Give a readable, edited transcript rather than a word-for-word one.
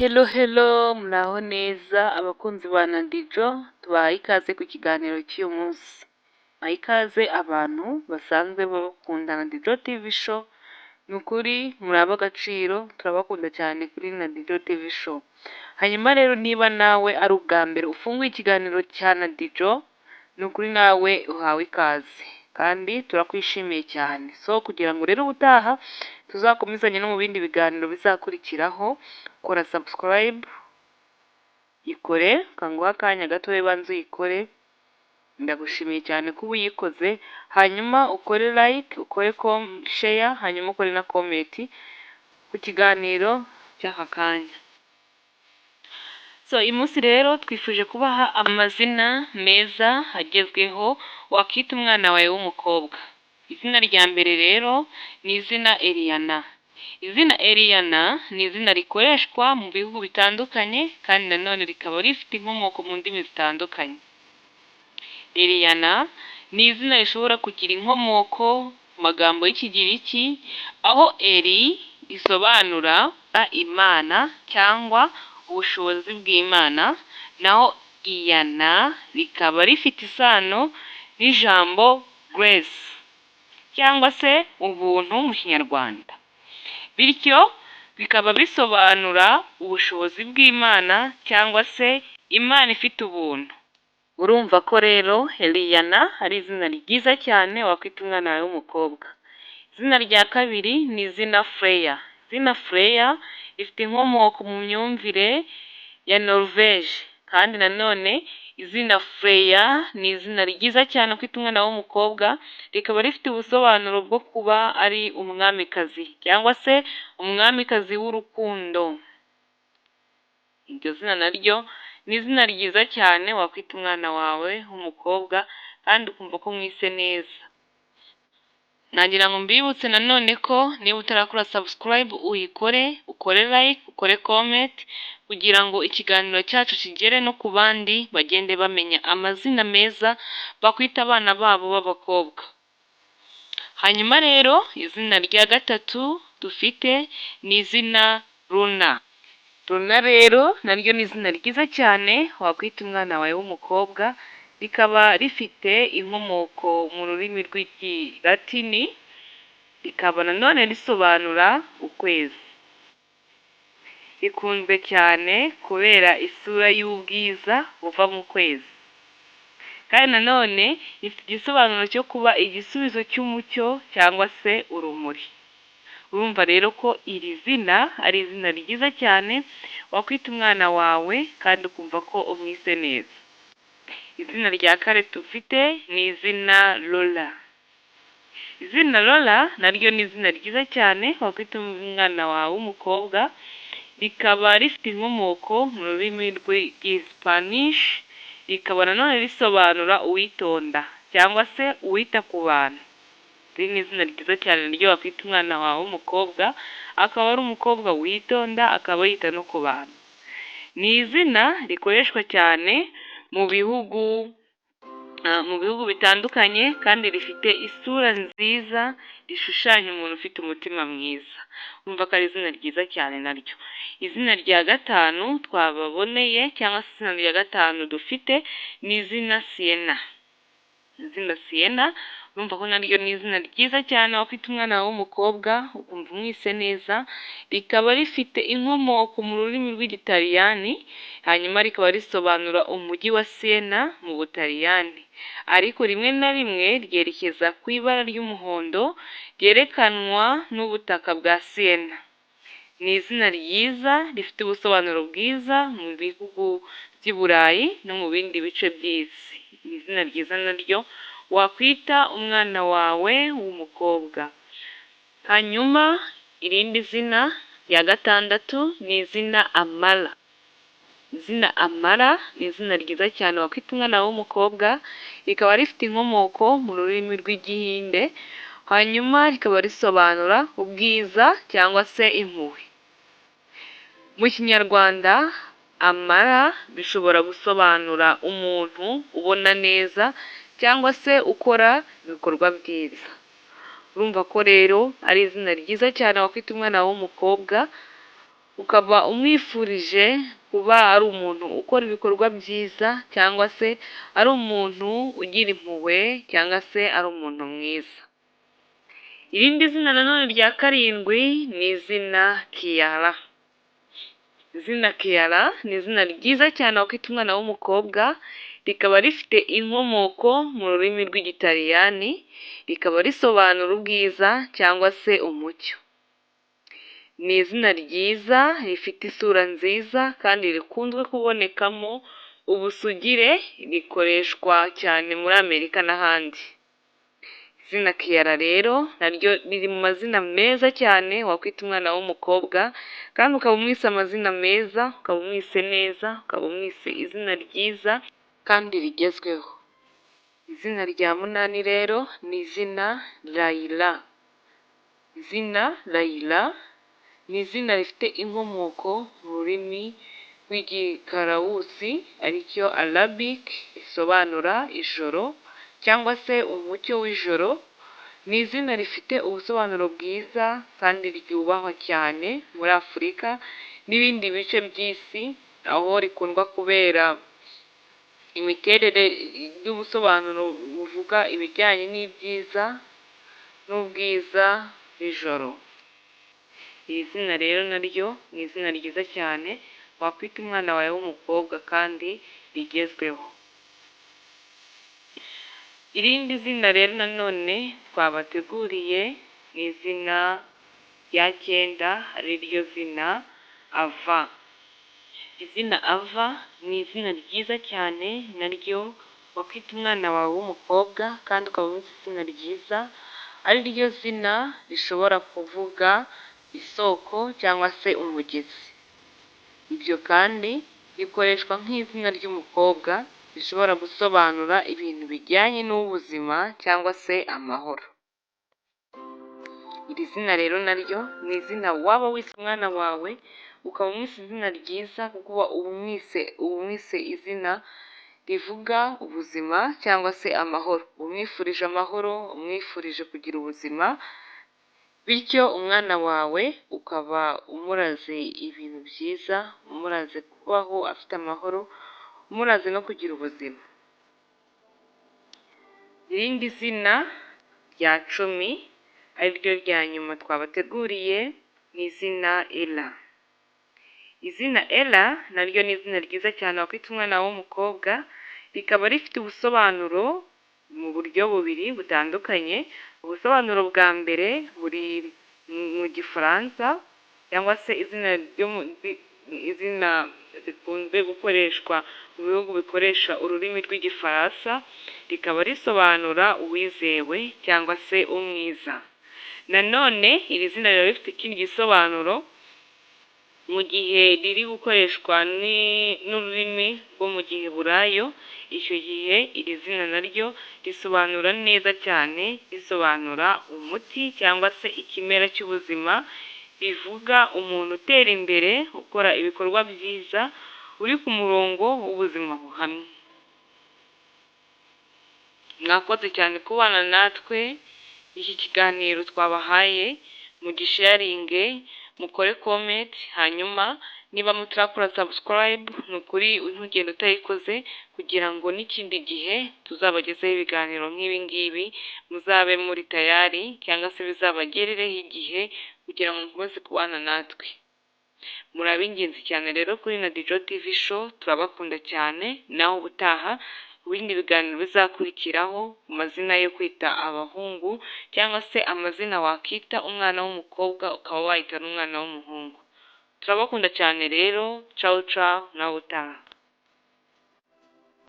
Hello muraho neza abakunzi ba Nadijo, tubahaye ikaze ku kiganiro cy'uyu munsi. Bahaye ikaze abantu basanzwe bakunda Nadijo TV show, ni ukuri muri ab'agaciro, turabakunda cyane kuri Nadijo TV show. Hanyuma rero niba nawe ari ubwa mbere ufunguye ikiganiro cya Nadijo, ni ukuri nawe uhawe ikaze kandi turakwishimiye cyane. So kugira ngo rero ubutaha tuzakomezanye no mu bindi biganiro bizakurikiraho, kora subscribe, ikore, kanguha akanya gato banze uyikore, ndagushimiye cyane kuba uyikoze, hanyuma ukore like, ukore share, hanyuma ukore na comment ku kiganiro cy'aka kanya. So uyu munsi rero twifuje kubaha amazina meza agezweho wakita umwana wawe w'umukobwa. Izina rya mbere rero ni izina Eliana. Izina Eliana ni izina rikoreshwa mu bihugu bitandukanye kandi nanone rikaba rifite inkomoko mu ndimi zitandukanye. Eliana ni izina rishobora kugira inkomoko mu magambo y'Ikigiriki, aho Eli risobanura Imana cyangwa ubushobozi bw'Imana, naho Iyana rikaba rifite isano n'ijambo grace cyangwa se ubuntu mu Kinyarwanda. Bityo bikaba bisobanura ubushobozi bw'Imana cyangwa se Imana ifite ubuntu. Urumva ko rero Eliana ari izina ryiza cyane wakwita umwana wawe w'umukobwa. Izina rya kabiri ni izina Freya. Izina Freya rifite inkomoko mu myumvire ya Norvège kandi nanone izina Freya ni izina ryiza cyane kwita umwana w'umukobwa, rikaba rifite ubusobanuro bwo kuba ari umwamikazi cyangwa se umwamikazi w'urukundo. Iryo zina naryo ni izina ryiza cyane wakwita umwana wawe w'umukobwa kandi ukumva ko mwise neza. Nagira ngo mbibutse nanone ko niba utarakora subscribe uyikore, ukore like, ukore comment kugira ngo ikiganiro cyacu kigere no ku bandi bagende bamenya amazina meza bakwita abana babo b'abakobwa. Hanyuma rero izina rya gatatu dufite ni izina Luna. Luna rero naryo ni izina ryiza cyane wakwita umwana wawe w'umukobwa, rikaba rifite inkomoko mu rurimi rw'Ikilatini, rikaba nanone risobanura ukwezi. Rikunzwe cyane kubera isura y'ubwiza buva mu kwezi, kandi nanone rifite igisobanuro cyo kuba igisubizo cy'umucyo cyangwa se urumuri. Urumva rero ko iri zina ari izina ryiza cyane wakwita umwana wawe kandi ukumva ko umwise neza. Izina rya kane dufite ni izina Lola. Izina Lola naryo ni izina ryiza cyane wakwita umwana wawe w'umukobwa, rikaba rifite inkomoko mu rurimi rw'Ispanish, rikaba nanone risobanura uwitonda cyangwa se uwita ku bantu. Iri ni izina ryiza cyane naryo wakwita umwana wawe w'umukobwa, akaba ari umukobwa witonda, akaba yita no ku bantu. Ni izina rikoreshwa cyane mu bihugu bitandukanye kandi rifite isura nziza, rishushanya umuntu ufite umutima mwiza. Urumva ko ari izina ryiza cyane naryo. Izina rya gatanu twababoneye cyangwa se izina rya gatanu dufite ni izina Sienna. Izina Sienna urumva ko naryo ni izina ryiza cyane wakwita umwana wawe w'umukobwa ukumva umwise neza, rikaba rifite inkomoko mu rurimi rw'Igitaliyani, hanyuma rikaba risobanura umujyi wa Siena mu Butaliyani, ariko rimwe na rimwe ryerekeza ku ibara ry'umuhondo ryerekanwa n'ubutaka bwa Siena. Ni izina ryiza rifite ubusobanuro bwiza mu bihugu by'i Burayi no mu bindi bice by'isi. Ni izina ryiza naryo wakwita umwana wawe w'umukobwa. Hanyuma irindi zina rya gatandatu ni izina Amara. Izina Amara ni izina ryiza cyane wakwita umwana w'umukobwa, rikaba rifite inkomoko mu rurimi rw'Igihinde, hanyuma rikaba risobanura ubwiza cyangwa se impuhwe. Mu Kinyarwanda Amara bishobora gusobanura umuntu ubona neza cyangwa se ukora ibikorwa byiza. Urumva ko rero ari izina ryiza cyane wakwita umwana w'umukobwa, ukaba umwifurije kuba ari umuntu ukora ibikorwa byiza cyangwa se ari umuntu ugira impuhwe cyangwa se ari umuntu mwiza. Irindi zina nanone rya karindwi ni izina Kiyara. Izina Kiyara ni izina ryiza cyane wakwita umwana w'umukobwa, rikaba rifite inkomoko mu rurimi rw'Igitaliyani, rikaba risobanura ubwiza cyangwa se umucyo. Ni izina ryiza rifite isura nziza kandi rikunzwe kubonekamo ubusugire, rikoreshwa cyane muri Amerika n'ahandi. Izina Kiyara rero naryo riri mu mazina meza cyane wakwita umwana w'umukobwa, kandi ukaba umwise amazina meza, ukaba umwise neza, ukaba umwise izina ryiza kandi rigezweho. Izina rya munani rero ni izina Layla. Izina Layla ni izina rifite inkomoko mu rurimi rw'Igikarawusi aricyo Arabic, risobanura ijoro cyangwa se umucyo w'ijoro. Ni izina rifite ubusobanuro bwiza kandi ryubahwa cyane muri Afurika n'ibindi bice by'isi, aho rikundwa kubera imiterere y'ubusobanuro buvuga ibijyanye n'ibyiza n'ubwiza bw'ijoro. Iri zina rero naryo ni izina ryiza cyane wakwita umwana wawe w'umukobwa kandi rigezweho. Irindi zina rero nanone twabateguriye ni izina rya cyenda, ari ryo zina Ava. Izina Ava ni izina ryiza cyane naryo wakwita umwana wawe w'umukobwa kandi ukaba uzi izina ryiza, ari ryo zina rishobora kuvuga isoko cyangwa se umugezi. Ibyo kandi rikoreshwa nk'izina ry'umukobwa, rishobora gusobanura ibintu bijyanye n'ubuzima cyangwa se amahoro. Iri zina rero naryo ni izina waba wise umwana wawe, ukaba umwise izina ryiza kuko uba umwise izina rivuga ubuzima cyangwa se amahoro. Umwifurije amahoro, umwifurije kugira ubuzima, bityo umwana wawe ukaba umuraze ibintu byiza, umuraze kubaho afite amahoro, umuraze no kugira ubuzima. Irindi zina rya cumi ari ryo rya nyuma twabateguriye ni izina Ella. Izina Ella naryo ni izina ryiza cyane wakwita umwana w'umukobwa, rikaba rifite ubusobanuro mu buryo bubiri butandukanye. Ubusobanuro bwa mbere buri mu Gifaransa cyangwa se izina rikunze gukoreshwa mu bihugu bikoresha ururimi rw'Igifaransa, rikaba risobanura uwizewe cyangwa se umwiza. Nanone iri zina riba rifite ikindi gisobanuro mu gihe riri gukoreshwa n'ururimi rwo mu Giheburayo. Icyo gihe iri zina naryo risobanura neza cyane, risobanura umuti cyangwa se ikimera cy'ubuzima, bivuga umuntu utera imbere, ukora ibikorwa byiza, uri ku murongo w'ubuzima buhamye. Mwakoze cyane kubana natwe, iki kiganiro twabahaye mugisharinge, mukore comment, hanyuma niba mutarakora subscribe ni ukuri ntugende utayikoze, kugira ngo n'ikindi gihe tuzabagezeho ibiganiro nk'ibi ngibi muzabe muri tayari, cyangwa se bizabagerereho igihe kugira ngo mukomeze kubana natwe. Muri ab'ingenzi cyane rero kuri Nadijo TV show, turabakunda cyane. Naho ubutaha ibindi biganiro bizakurikiraho, amazina yo kwita abahungu cyangwa se amazina wakita umwana w'umukobwa ukaba wahita n'umwana w'umuhungu. Turabakunda cyane rero, ciao ciao, naho ubutaha.